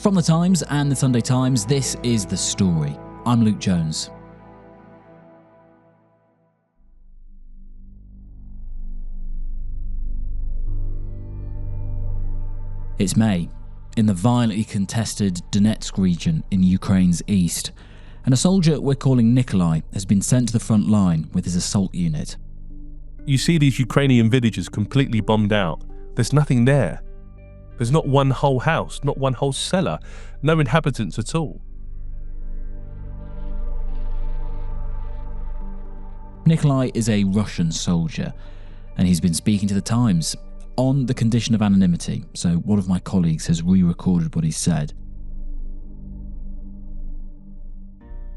From the Times and the Sunday Times, this is The Story. I'm Luke Jones. It's May, in the violently contested Donetsk region in Ukraine's east, and a soldier we're calling Nikolai has been sent to the front line with his assault unit. You see these Ukrainian villages completely bombed out. There's nothing there. There's not one whole house, not one whole cellar, no inhabitants at all. Nikolai is a Russian soldier, and he's been speaking to the Times on the condition of anonymity, so one of my colleagues has re-recorded what he said.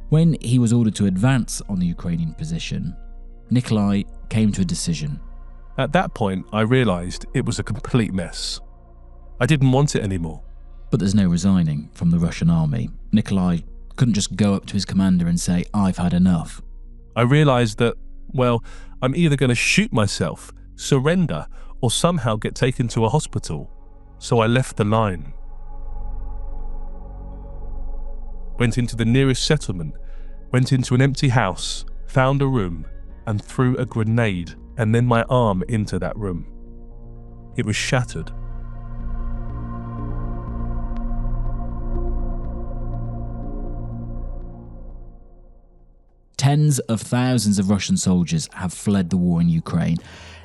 When he was ordered to advance on the Ukrainian position, Nikolai came to a decision. At that point, I realised it was a complete mess. I didn't want it anymore. But there's no resigning from the Russian army. Nikolai couldn't just go up to his commander and say, "I've had enough." I realised that, well, I'm either going to shoot myself, surrender, or somehow get taken to a hospital. So I left the line. Went into the nearest settlement, went into an empty house, found a room, and threw a grenade and then my arm into that room. It was shattered. Tens of thousands of Russian soldiers have fled the war in Ukraine.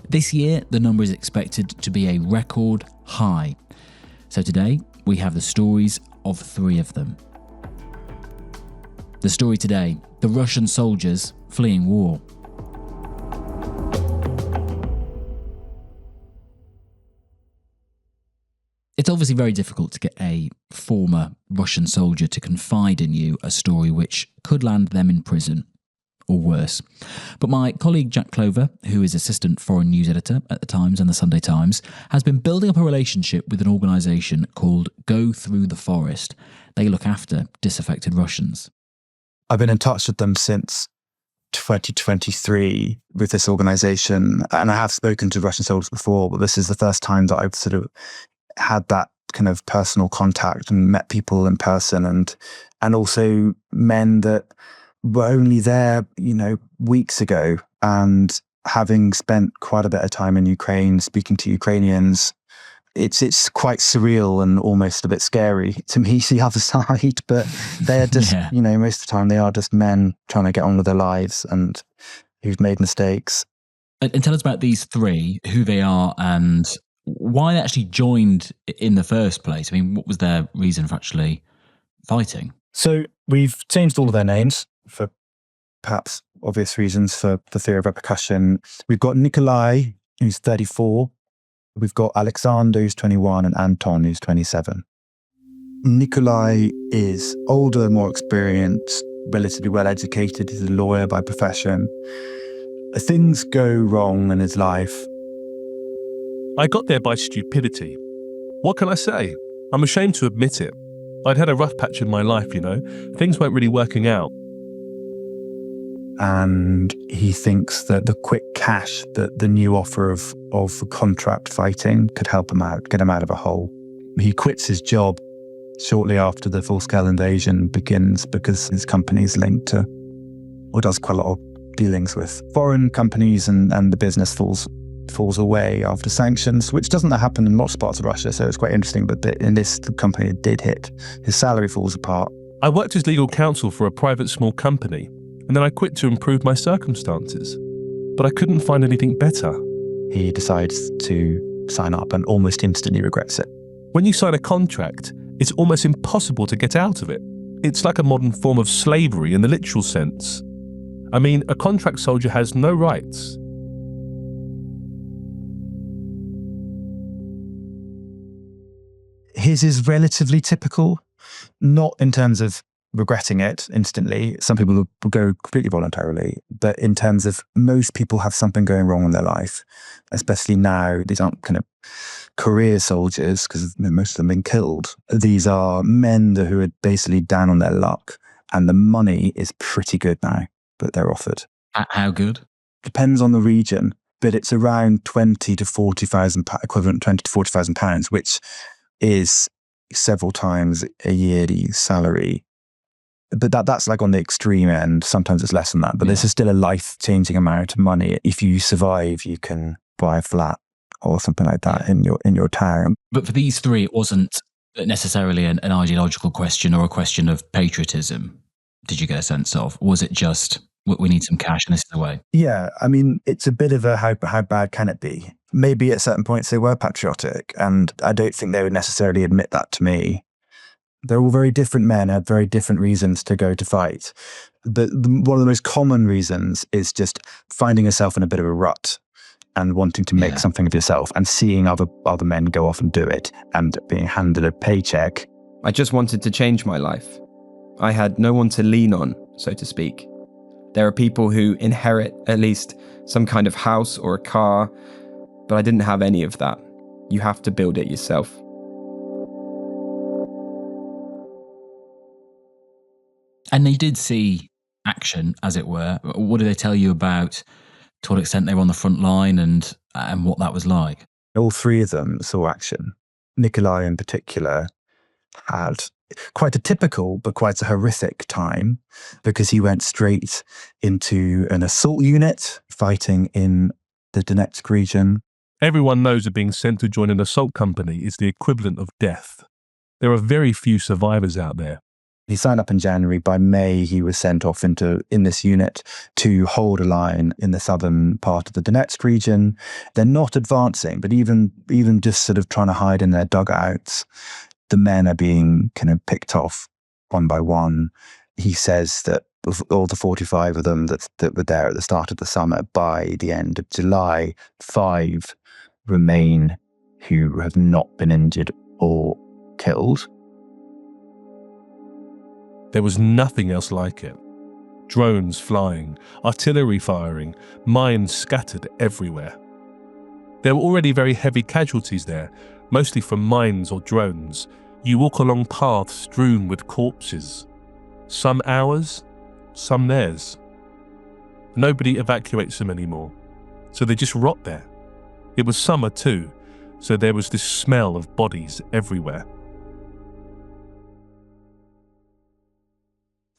This year, the number is expected to be a record high. So today, we have the stories of 3 of them. The story today, the Russian soldiers fleeing war. It's obviously very difficult to get a former Russian soldier to confide in you a story which could land them in prison, or worse. But my colleague Jack Clover, who is assistant foreign news editor at the Times and the Sunday Times, has been building up a relationship with an organisation called Go Through the Forest. They look after disaffected Russians. I've been in touch with them since 2023 with this organisation, and I have spoken to Russian soldiers before, but this is the first time that I've sort of had that kind of personal contact and met people in person, and also men that were only there, weeks ago, and having spent quite a bit of time in Ukraine speaking to Ukrainians, it's quite surreal and almost a bit scary to me, the other side. But they're just, most of the time they are just men trying to get on with their lives and who've made mistakes. And tell us about these 3, who they are and why they actually joined in the first place. I mean, what was their reason for actually fighting? So we've changed all of their names for perhaps obvious reasons for the theory of repercussion. We've got Nikolai, who's 34. We've got Alexander, who's 21, and Anton, who's 27. Nikolai is older, more experienced, relatively well-educated. He's a lawyer by profession. Things go wrong in his life. I got there by stupidity. What can I say? I'm ashamed to admit it. I'd had a rough patch in my life, Things weren't really working out. And he thinks that the quick cash, that the new offer of contract fighting could help him out, get him out of a hole. He quits his job shortly after the full-scale invasion begins because his company is linked to, or does quite a lot of dealings with foreign companies, and the business falls away after sanctions, which doesn't happen in lots of parts of Russia, so it's quite interesting, but in this, the company it did hit. His salary falls apart. I worked as legal counsel for a private small company, and then I quit to improve my circumstances. But I couldn't find anything better. He decides to sign up and almost instantly regrets it. When you sign a contract, it's almost impossible to get out of it. It's like a modern form of slavery in the literal sense. I mean, a contract soldier has no rights. His is relatively typical, not in terms of regretting it instantly. Some people will go completely voluntarily, but in terms of most people have something going wrong in their life, especially now. These aren't kind of career soldiers because most of them have been killed. These are men who are basically down on their luck, and the money is pretty good now that they're offered. How good? Depends on the region, but it's around 20 to 40,000 equivalent £20,000 to £40,000, which is several times a yearly salary. But that's like on the extreme end. Sometimes it's less than that. But this is still a life-changing amount of money. If you survive, you can buy a flat or something like that in your town. But for these three, it wasn't necessarily an ideological question or a question of patriotism. Did you get a sense of? Was it just, we need some cash and this is the way? Yeah, I mean, it's a bit of a how bad can it be? Maybe at certain points they were patriotic, and I don't think they would necessarily admit that to me. They're all very different men, had very different reasons to go to fight. But one of the most common reasons is just finding yourself in a bit of a rut and wanting to make something of yourself and seeing other men go off and do it and being handed a paycheck. I just wanted to change my life. I had no one to lean on, so to speak. There are people who inherit at least some kind of house or a car, but I didn't have any of that. You have to build it yourself. And they did see action, as it were. What did they tell you about to what extent they were on the front line and what that was like? All three of them saw action. Nikolai in particular had quite a typical but quite a horrific time because he went straight into an assault unit fighting in the Donetsk region. Everyone knows that being sent to join an assault company is the equivalent of death. There are very few survivors out there. He signed up in January. By May, he was sent off in this unit to hold a line in the southern part of the Donetsk region. They're not advancing, but even just sort of trying to hide in their dugouts, the men are being kind of picked off one by one. He says that of all the 45 of them that were there at the start of the summer, by the end of July, 5 remain who have not been injured or killed. There was nothing else like it. Drones flying, artillery firing, mines scattered everywhere. There were already very heavy casualties there, mostly from mines or drones. You walk along paths strewn with corpses. Some ours, some theirs. Nobody evacuates them anymore, so they just rot there. It was summer too, so there was this smell of bodies everywhere.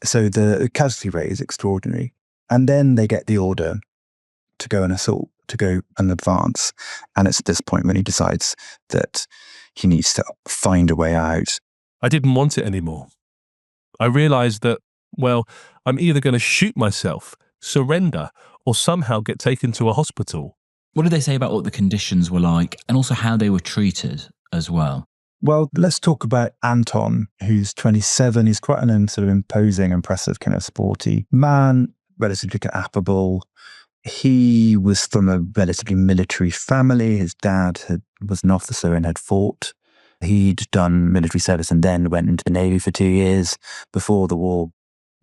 So the casualty rate is extraordinary. And then they get the order to go and assault, to go and advance. And it's at this point when he decides that he needs to find a way out. I didn't want it anymore. I realised that, well, I'm either going to shoot myself, surrender, or somehow get taken to a hospital. What did they say about what the conditions were like and also how they were treated as well? Well, let's talk about Anton, who's 27. He's quite an sort of imposing, impressive, kind of sporty man, relatively affable. He was from a relatively military family. His dad was an officer and had fought. He'd done military service and then went into the Navy for 2 years before the war.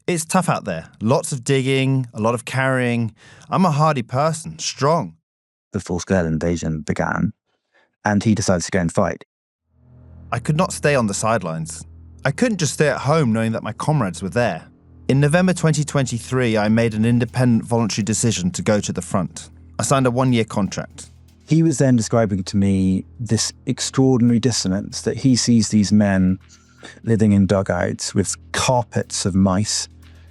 It's tough out there. Lots of digging, a lot of carrying. I'm a hardy person, strong. The full-scale invasion began, and he decided to go and fight. I could not stay on the sidelines. I couldn't just stay at home knowing that my comrades were there. In November 2023, I made an independent voluntary decision to go to the front. I signed a 1-year contract. He was then describing to me this extraordinary dissonance that he sees these men living in dugouts with carpets of mice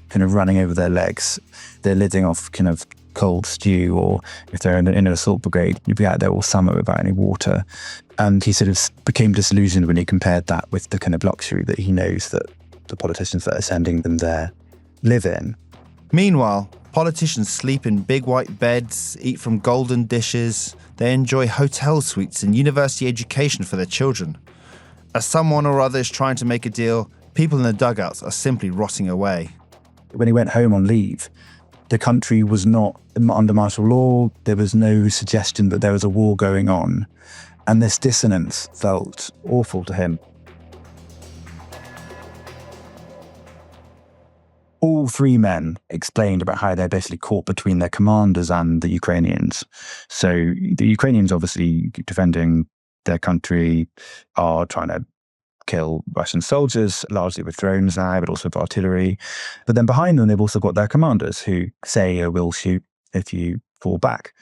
kind of running over their legs. They're living off kind of cold stew, or if they're in an assault brigade, you'd be out there all summer without any water. And he sort of became disillusioned when he compared that with the kind of luxury that he knows that the politicians that are sending them there live in. Meanwhile, politicians sleep in big white beds, eat from golden dishes. They enjoy hotel suites and university education for their children. As someone or other is trying to make a deal, people in the dugouts are simply rotting away. When he went home on leave, the country was not under martial law. There was no suggestion that there was a war going on. And this dissonance felt awful to him. All three men explained about how they're basically caught between their commanders and the Ukrainians. So the Ukrainians, obviously defending their country, are trying to kill Russian soldiers, largely with drones now, but also with artillery. But then behind them, they've also got their commanders who say, we'll shoot if you fall back.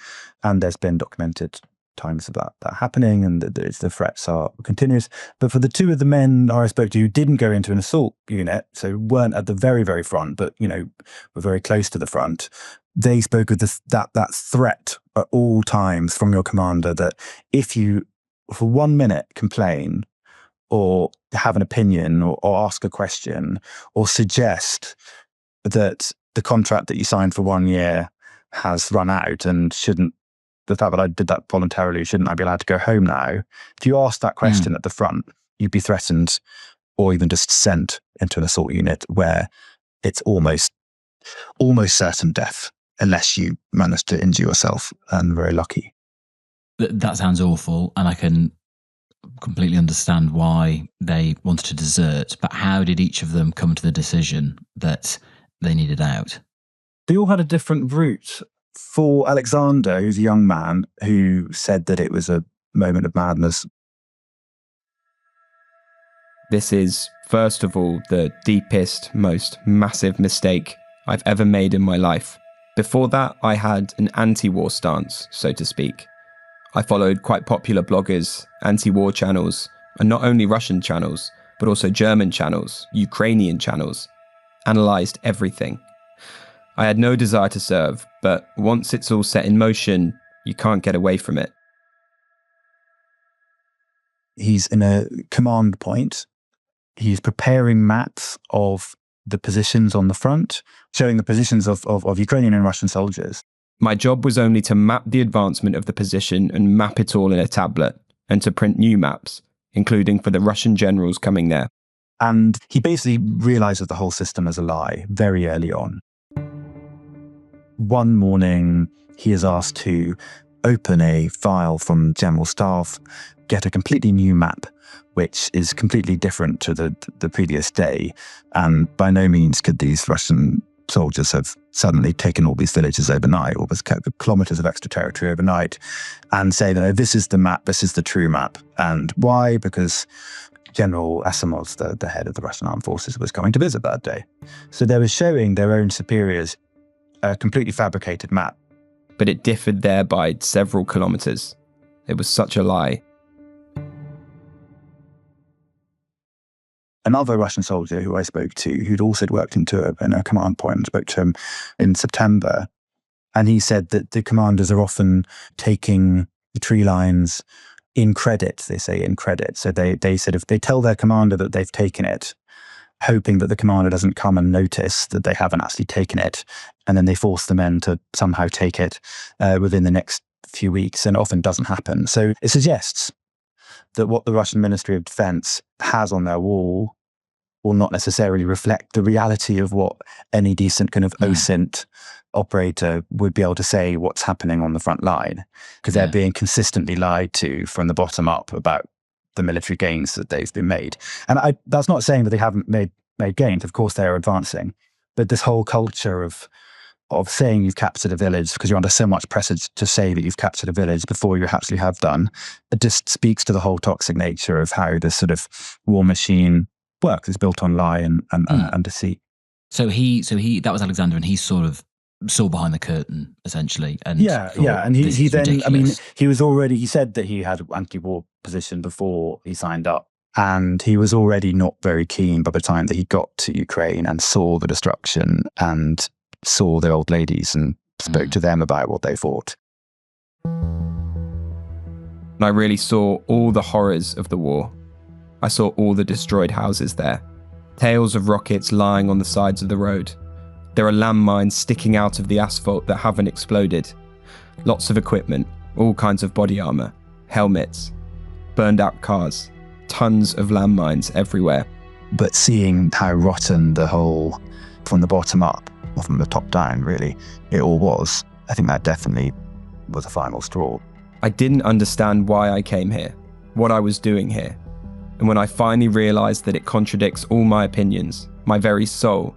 And there's been documented times of that happening, and the threats are continuous. But for the two of the men I spoke to who didn't go into an assault unit, so weren't at the very, very front, but were very close to the front, they spoke of that threat at all times from your commander that if you, for 1 minute, complain or have an opinion or ask a question or suggest that the contract that you signed for 1 year has run out and the fact that I did that voluntarily, shouldn't I be allowed to go home now? If you ask that question at the front, you'd be threatened or even just sent into an assault unit where it's almost certain death unless you manage to injure yourself, and very lucky. That sounds awful, and I can completely understand why they wanted to desert, but how did each of them come to the decision that they needed out? They all had a different route. For Alexander, who's a young man, who said that it was a moment of madness. This is, first of all, the deepest, most massive mistake I've ever made in my life. Before that, I had an anti-war stance, so to speak. I followed quite popular bloggers, anti-war channels, and not only Russian channels, but also German channels, Ukrainian channels, analysed everything. I had no desire to serve, but once it's all set in motion, you can't get away from it. He's in a command point. He's preparing maps of the positions on the front, showing the positions of Ukrainian and Russian soldiers. My job was only to map the advancement of the position and map it all in a tablet, and to print new maps, including for the Russian generals coming there. And he basically realizes the whole system as a lie very early on. One morning, he is asked to open a file from General Staff, get a completely new map, which is completely different to the previous day. And by no means could these Russian soldiers have suddenly taken all these villages overnight, or kilometers of extra territory overnight, and say, no, this is the map, this is the true map. And why? Because General Asimov, the head of the Russian armed forces, was going to visit that day. So they were showing their own superiors a completely fabricated map. But it differed there by several kilometers. It was such a lie. Another Russian soldier who I spoke to, who'd also worked in a command point, spoke to him in September, and he said that the commanders are often taking the tree lines in credit. They say in credit, so they tell their commander that they've taken it, hoping that the commander doesn't come and notice that they haven't actually taken it, and then they force the men to somehow take it within the next few weeks, and it often doesn't happen. So it suggests that what the Russian Ministry of Defense has on their wall will not necessarily reflect the reality of what any decent kind of OSINT operator would be able to say what's happening on the front line, because they're being consistently lied to from the bottom up about the military gains that they've been made. And that's not saying that they haven't made gains. Of course, they are advancing. But this whole culture of saying you've captured a village because you're under so much pressure to say that you've captured a village before you actually have done, it just speaks to the whole toxic nature of how this sort of war machine works. It's built on lie and deceit. So that was Alexander, and he sort of saw behind the curtain essentially. And and he then ridiculous. I mean, he said that he had an anti-war position before he signed up, and he was already not very keen by the time that he got to Ukraine and saw the destruction and saw the old ladies and spoke to them about what they thought. And I really saw all the horrors of the war. I saw all the destroyed houses there, tails of rockets lying on the sides of the road. There are landmines sticking out of the asphalt that haven't exploded. Lots of equipment, all kinds of body armor, helmets, burned out cars, tons of landmines everywhere. But seeing how rotten the whole, from the bottom up, or from the top down really, it all was, I think that definitely was a final straw. I didn't understand why I came here, what I was doing here. And when I finally realized that it contradicts all my opinions, my very soul,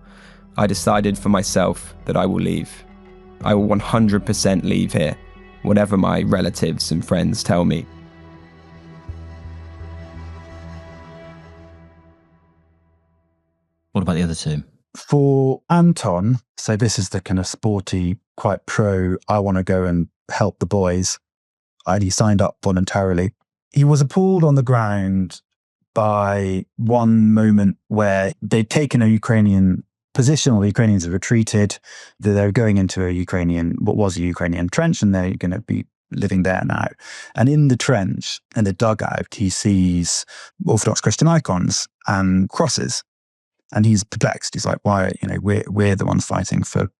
I decided for myself that I will leave. I will 100% leave here, whatever my relatives and friends tell me. What about the other two? For Anton, so this is the kind of sporty, quite pro, I want to go and help the boys. and he signed up voluntarily. He was appalled on the ground by one moment where they'd taken a Ukrainian position, or the Ukrainians had retreated. They're going into what was a Ukrainian trench, and they're going to be living there now. And in the trench, in the dugout, he sees Orthodox Christian icons and crosses. And he's perplexed. He's like, why, we're the ones fighting for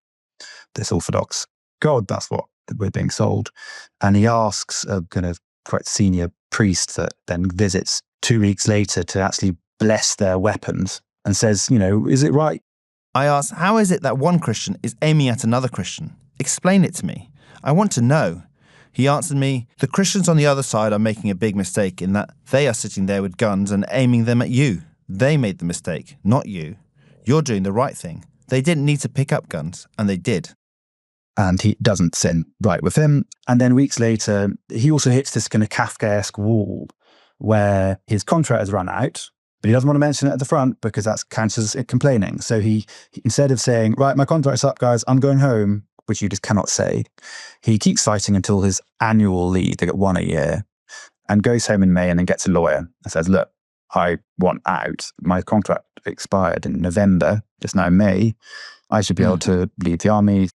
this Orthodox God. That's what we're being sold. And he asks a kind of quite senior priest that then visits 2 weeks later to actually bless their weapons and says, is it right? I asked, how is it that one Christian is aiming at another Christian? Explain it to me. I want to know. He answered me, the Christians on the other side are making a big mistake in that they are sitting there with guns and aiming them at you. They made the mistake, not you. You're doing the right thing. They didn't need to pick up guns, and they did. And he doesn't sit right with him. And then weeks later, he also hits this kind of Kafkaesque wall where his contract has run out, but he doesn't want to mention it at the front because that's counts as complaining. So he instead of saying, right, my contract's up, guys, I'm going home, which you just cannot say, he keeps fighting until his annual leave, they get one a year, and goes home in May and then gets a lawyer and says, look, I want out. My contract expired in November, just now May. I should be able to leave the army.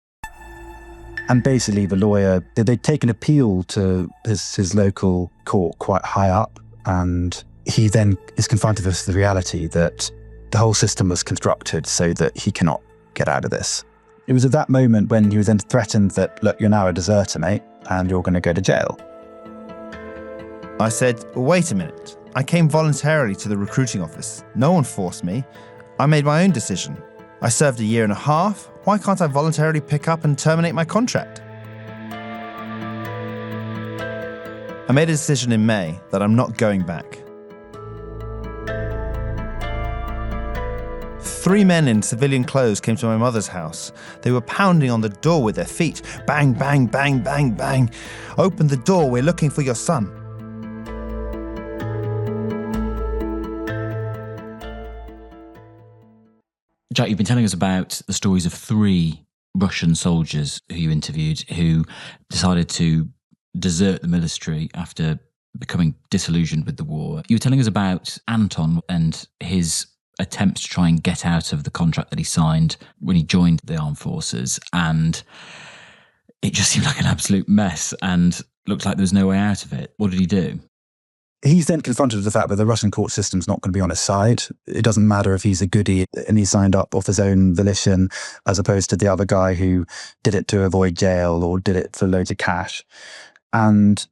And basically the lawyer, they'd take an appeal to his local court quite high up, and he then is confronted with the reality that the whole system was constructed so that he cannot get out of this. It was at that moment when he was then threatened that, look, you're now a deserter, mate, and you're going to go to jail. I said, wait a minute. I came voluntarily to the recruiting office. No one forced me. I made my own decision. I served 1.5 years. Why can't I voluntarily pick up and terminate my contract? I made a decision in May that I'm not going back. 3 men in civilian clothes came to my mother's house. They were pounding on the door with their feet. Bang, bang, bang, bang, bang. Open the door, we're looking for your son. Jack, you've been telling us about the stories of 3 Russian soldiers who you interviewed who decided to desert the military after becoming disillusioned with the war. You were telling us about Anton and his attempts to try and get out of the contract that he signed when he joined the armed forces, and it just seemed like an absolute mess and looked like there was no way out of it. What did he do? He's then confronted with the fact that the Russian court system's not going to be on his side. It doesn't matter if he's a goodie and he signed up off his own volition, as opposed to the other guy who did it to avoid jail or did it for loads of cash. And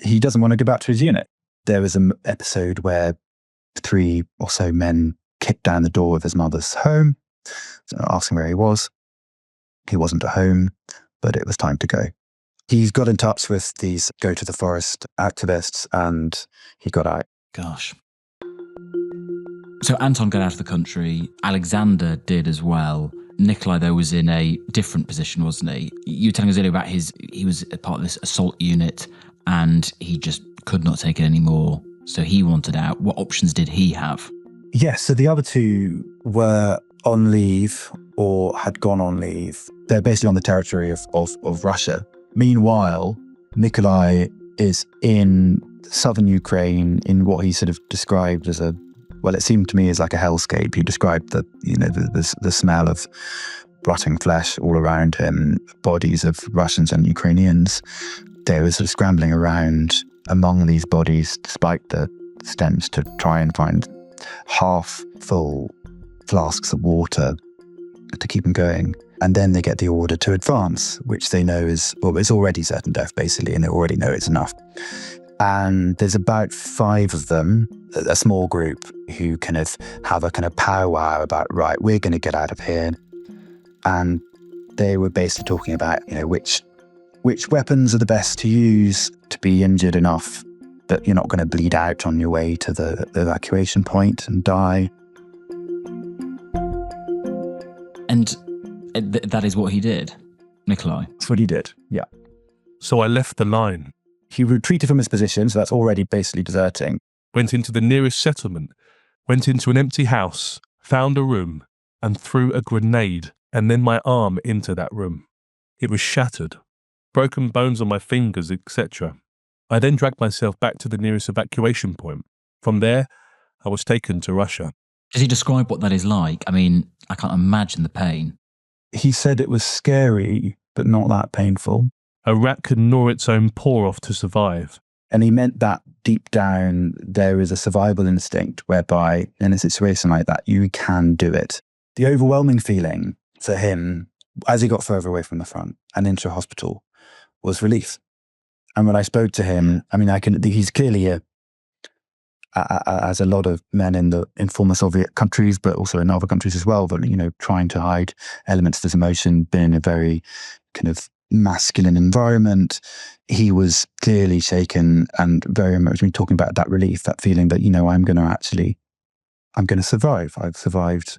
he doesn't want to go back to his unit. There was an episode where 3 or so men kicked down the door of his mother's home, asking where he was. He wasn't at home, but it was time to go. He got in touch with these Go to the Forest activists and he got out. Gosh. So Anton got out of the country. Alexander did as well. Nikolai, though, was in a different position, wasn't he? You were telling us earlier about he was a part of this assault unit and he just could not take it anymore. So he wanted out. What options did he have? Yes, so the other 2 were on leave or had gone on leave. They're basically on the territory of Russia. Meanwhile, Nikolai is in southern Ukraine in what he sort of described as it seemed to me as like a hellscape. He described the smell of rotting flesh all around him, bodies of Russians and Ukrainians. They were sort of scrambling around among these bodies, despite the stench, to try and find half-full flasks of water to keep them going. And then they get the order to advance, which they know it's already certain death, basically, and they already know it's enough. And there's about 5 of them, a small group, who kind of have a kind of powwow about, right, we're going to get out of here. And they were basically talking about, which weapons are the best to use to be injured enough that you're not going to bleed out on your way to the evacuation point and die. And that is what he did, Nikolai? That's what he did, yeah. So I left the line. He retreated from his position, so that's already basically deserting. Went into the nearest settlement, went into an empty house, found a room, and threw a grenade, and then my arm into that room. It was shattered. Broken bones on my fingers, etc. I then dragged myself back to the nearest evacuation point. From there, I was taken to Russia. Does he describe what that is like? I mean, I can't imagine the pain. He said it was scary, but not that painful. A rat could gnaw its own paw off to survive. And he meant that deep down, there is a survival instinct whereby in a situation like that, you can do it. The overwhelming feeling for him, as he got further away from the front and into a hospital, was relief. And when I spoke to him, I mean, he's clearly as a lot of men in former Soviet countries, but also in other countries as well, but, trying to hide elements of this emotion, been in a very kind of masculine environment. He was clearly shaken and very much talking about that relief, that feeling that, I'm going to survive. I've survived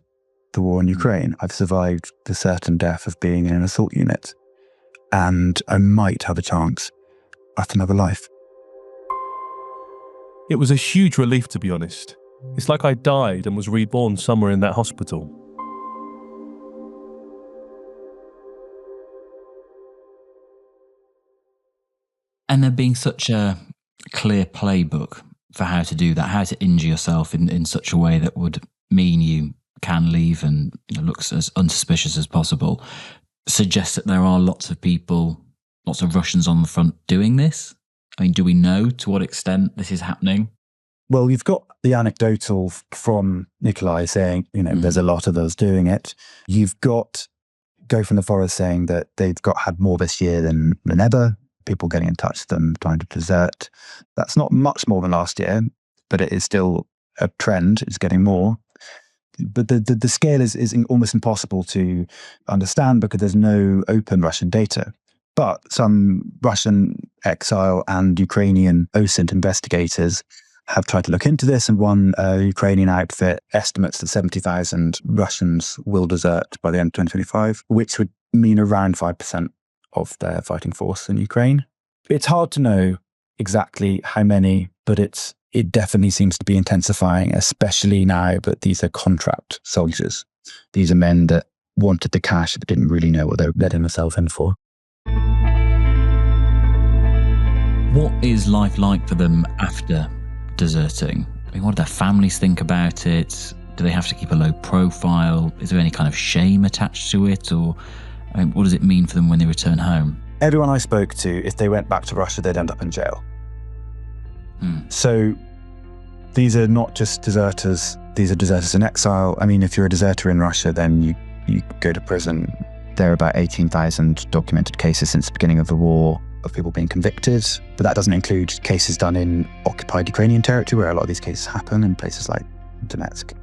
the war in Ukraine. I've survived the certain death of being in an assault unit. And I might have a chance at another life. It was a huge relief, to be honest. It's like I died and was reborn somewhere in that hospital. And there being such a clear playbook for how to do that, how to injure yourself in such a way that would mean you can leave and looks as unsuspicious as possible, suggests that there are lots of people, lots of Russians on the front doing this. I mean, do we know to what extent this is happening? Well, you've got the anecdotal from Nikolai saying, there's a lot of us doing it. You've got Go From the Forest saying that they've had more this year than ever. People getting in touch with them, trying to desert. That's not much more than last year, but it is still a trend. It's getting more. But the scale is almost impossible to understand because there's no open Russian data. But some Russian exile and Ukrainian OSINT investigators have tried to look into this, and one Ukrainian outfit estimates that 70,000 Russians will desert by the end of 2025, which would mean around 5% of their fighting force in Ukraine. It's hard to know exactly how many, but it definitely seems to be intensifying, especially now that these are contract soldiers. These are men that wanted the cash but didn't really know what they were letting themselves in for. What is life like for them after deserting? I mean, what do their families think about it? Do they have to keep a low profile? Is there any kind of shame attached to it? Or what does it mean for them when they return home? Everyone I spoke to, if they went back to Russia, they'd end up in jail. So these are not just deserters, these are deserters in exile. I mean, if you're a deserter in Russia, then you go to prison. There are about 18,000 documented cases since the beginning of the war of people being convicted, but that doesn't include cases done in occupied Ukrainian territory, where a lot of these cases happen in places like Donetsk.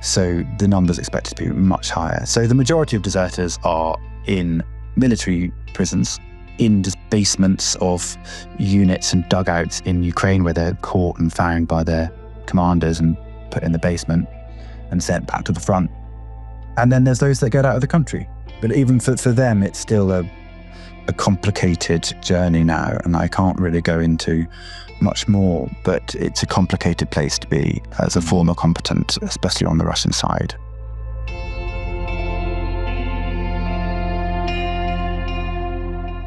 So the numbers expected to be much higher. So the majority of deserters are in military prisons, in just basements of units and dugouts in Ukraine where they're caught and found by their commanders and put in the basement and sent back to the front. And then there's those that get out of the country. But even for them, it's still a complicated journey now, and I can't really go into much more, but it's a complicated place to be as a former combatant, especially on the Russian side.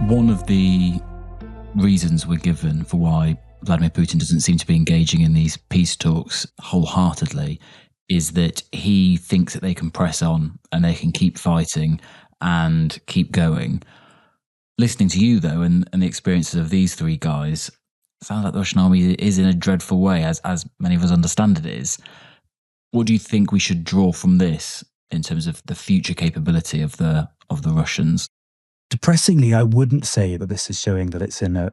One of the reasons we're given for why Vladimir Putin doesn't seem to be engaging in these peace talks wholeheartedly is that he thinks that they can press on and they can keep fighting and keep going. Listening to you, though, and the experiences of these three guys, it sounds like the Russian army is in a dreadful way, as many of us understand it is. What do you think we should draw from this in terms of the future capability of the Russians? Depressingly, I wouldn't say that this is showing that it's in a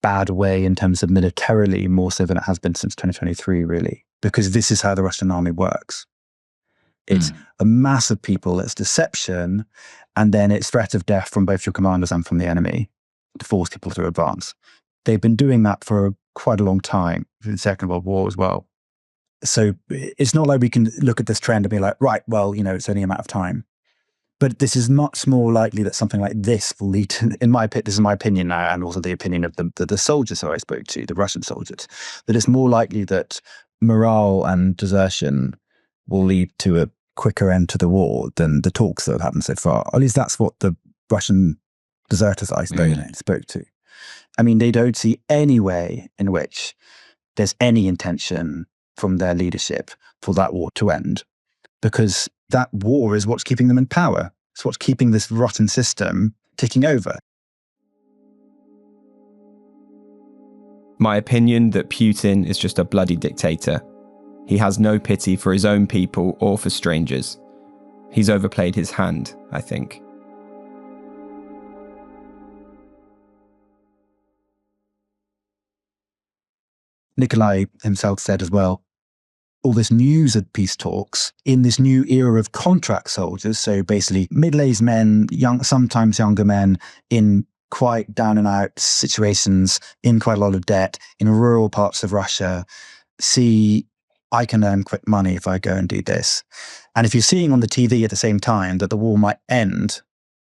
bad way in terms of militarily, more so than it has been since 2023, really, because this is how the Russian army works. It's a mass of people, it's deception, and then it's threat of death from both your commanders and from the enemy to force people to advance. They've been doing that for quite a long time, through the Second World War as well. So it's not like we can look at this trend and be like, right, well, it's only a matter of time. But this is much more likely that something like this will lead to, this is my opinion now, and also the opinion of the soldiers who I spoke to, the Russian soldiers, that it's more likely that morale and desertion will lead to a quicker end to the war than the talks that have happened so far. At least that's what the Russian deserters I spoke to. I mean, they don't see any way in which there's any intention from their leadership for that war to end, because that war is what's keeping them in power. It's what's keeping this rotten system ticking over. My opinion that Putin is just a bloody dictator. He has no pity for his own people or for strangers. He's overplayed his hand, I think. Nikolai himself said as well, all this news of peace talks in this new era of contract soldiers, so basically middle-aged men, sometimes younger men, in quite down and out situations, in quite a lot of debt, in rural parts of Russia, see, I can earn quick money if I go and do this. And if you're seeing on the TV at the same time that the war might end,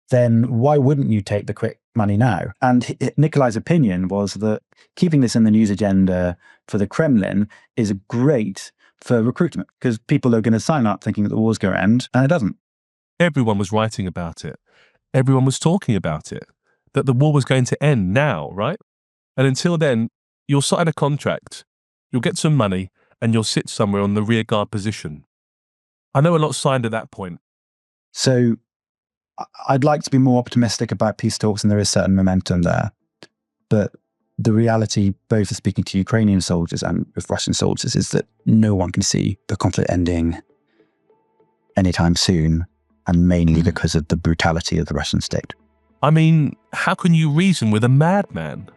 then why wouldn't you take the quick money now? And Nikolai's opinion was that keeping this in the news agenda for the Kremlin is great for recruitment, because people are going to sign up thinking that the war's going to end, and it doesn't. Everyone was writing about it. Everyone was talking about it, that the war was going to end now, right? And until then, you'll sign a contract, you'll get some money, and you'll sit somewhere on the rearguard position. I know a lot signed at that point. So I'd like to be more optimistic about peace talks, and there is certain momentum there. But the reality, both of speaking to Ukrainian soldiers and with Russian soldiers, is that no one can see the conflict ending anytime soon, and mainly because of the brutality of the Russian state. I mean, how can you reason with a madman?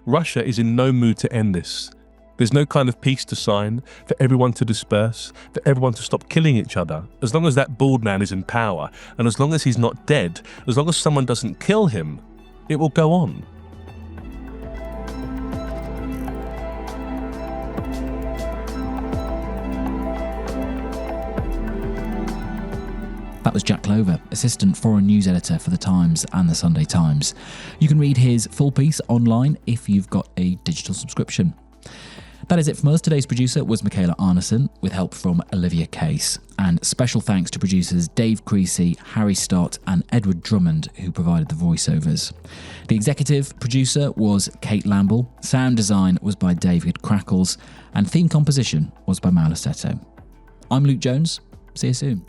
Russia is in no mood to end this. There's no kind of peace to sign, for everyone to disperse, for everyone to stop killing each other. As long as that bald man is in power, and as long as he's not dead, as long as someone doesn't kill him, it will go on. That was Jack Clover, assistant foreign news editor for The Times and The Sunday Times. You can read his full piece online if you've got a digital subscription. That is it from us. Today's producer was Micaela Arneson, with help from Olivia Case. And special thanks to producers Dave Creasy, Harry Stott and Edward Drummond, who provided the voiceovers. The executive producer was Kate Lamble, sound design was by David Crackles, and theme composition was by Mauro Seto. I'm Luke Jones. See you soon.